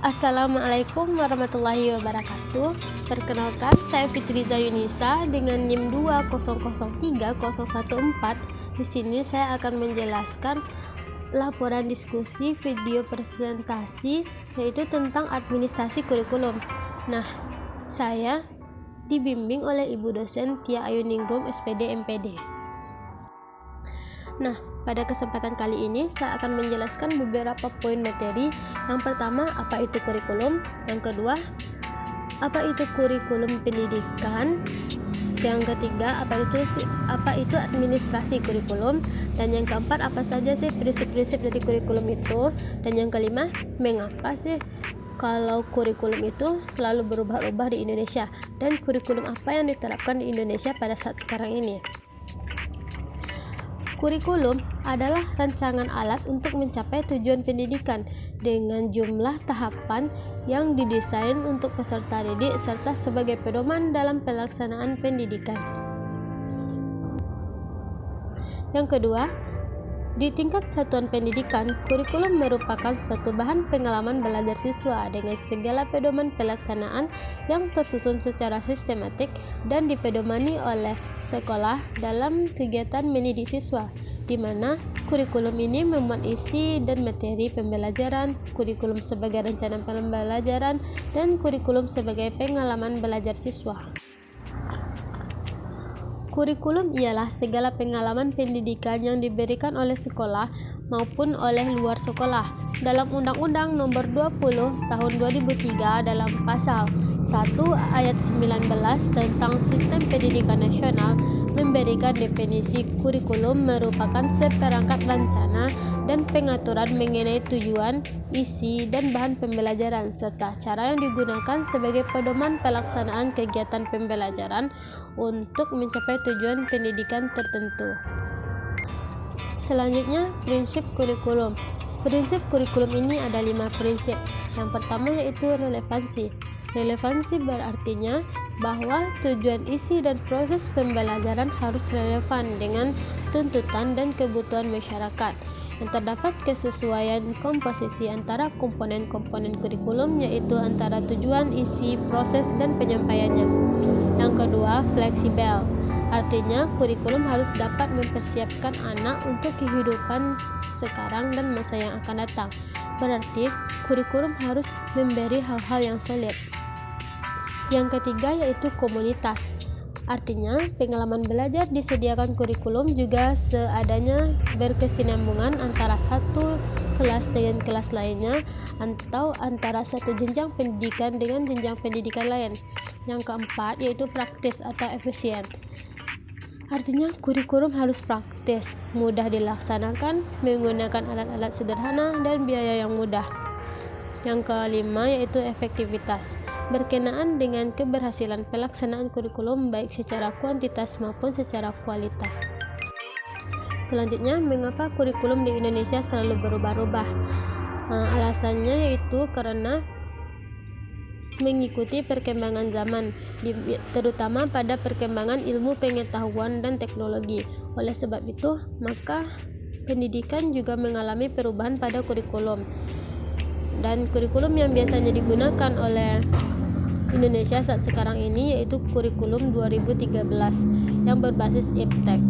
Assalamualaikum warahmatullahi wabarakatuh. Perkenalkan, saya Fitriza Yunisa dengan NIM 2003014. Di sini saya akan menjelaskan laporan diskusi video presentasi yaitu tentang administrasi kurikulum. Nah, saya dibimbing oleh Ibu dosen Tia Ayuningrum SPD MPD. Nah, pada kesempatan kali ini saya akan menjelaskan beberapa poin materi. Yang pertama, apa itu kurikulum? Yang kedua, apa itu kurikulum pendidikan? Yang ketiga, apa itu administrasi kurikulum? Dan yang keempat, apa saja sih prinsip-prinsip dari kurikulum itu? Dan yang kelima, mengapa sih kalau kurikulum itu selalu berubah-ubah di Indonesia? Dan kurikulum apa yang diterapkan di Indonesia pada saat sekarang ini? Kurikulum adalah rancangan alat untuk mencapai tujuan pendidikan dengan jumlah tahapan yang didesain untuk peserta didik serta sebagai pedoman dalam pelaksanaan pendidikan. Yang kedua, di tingkat satuan pendidikan, kurikulum merupakan suatu bahan pengalaman belajar siswa dengan segala pedoman pelaksanaan yang tersusun secara sistematik dan dipedomani oleh sekolah dalam kegiatan mendidik siswa, di mana kurikulum ini memuat isi dan materi pembelajaran, kurikulum sebagai rencana pembelajaran, dan kurikulum sebagai pengalaman belajar siswa. Kurikulum ialah segala pengalaman pendidikan yang diberikan oleh sekolah maupun oleh luar sekolah. Dalam Undang-Undang Nomor 20 Tahun 2003 dalam Pasal 1 Ayat 19 tentang Sistem Pendidikan Nasional memberikan definisi kurikulum merupakan seperangkat rencana dan pengaturan mengenai tujuan, isi, dan bahan pembelajaran serta cara yang digunakan sebagai pedoman pelaksanaan kegiatan pembelajaran untuk mencapai tujuan pendidikan tertentu. Selanjutnya, prinsip kurikulum. Prinsip kurikulum ini ada 5 prinsip. Yang pertama yaitu relevansi. Relevansi berartinya bahwa tujuan, isi, dan proses pembelajaran harus relevan dengan tuntutan dan kebutuhan masyarakat. Yang terdapat kesesuaian komposisi antara komponen-komponen kurikulum, yaitu antara tujuan, isi, proses, dan penyampaiannya. Yang kedua, fleksibel. Artinya, kurikulum harus dapat mempersiapkan anak untuk kehidupan sekarang dan masa yang akan datang. Berarti, kurikulum harus memberi hal-hal yang sulit. Yang ketiga yaitu komunitas. Artinya, pengalaman belajar disediakan kurikulum juga seadanya berkesinambungan antara satu kelas dengan kelas lainnya atau antara satu jenjang pendidikan dengan jenjang pendidikan lain. Yang keempat yaitu praktis atau efisien. Artinya, kurikulum harus praktis, mudah dilaksanakan, menggunakan alat-alat sederhana, dan biaya yang mudah. Yang kelima yaitu efektivitas, berkenaan dengan keberhasilan pelaksanaan kurikulum baik secara kuantitas maupun secara kualitas. Selanjutnya, mengapa kurikulum di Indonesia selalu berubah-ubah? Alasannya yaitu karena mengikuti perkembangan zaman, terutama pada perkembangan ilmu pengetahuan dan teknologi. Oleh sebab itu, maka pendidikan juga mengalami perubahan pada kurikulum. Dan kurikulum yang biasanya digunakan oleh Indonesia saat sekarang ini yaitu kurikulum 2013 yang berbasis iptek.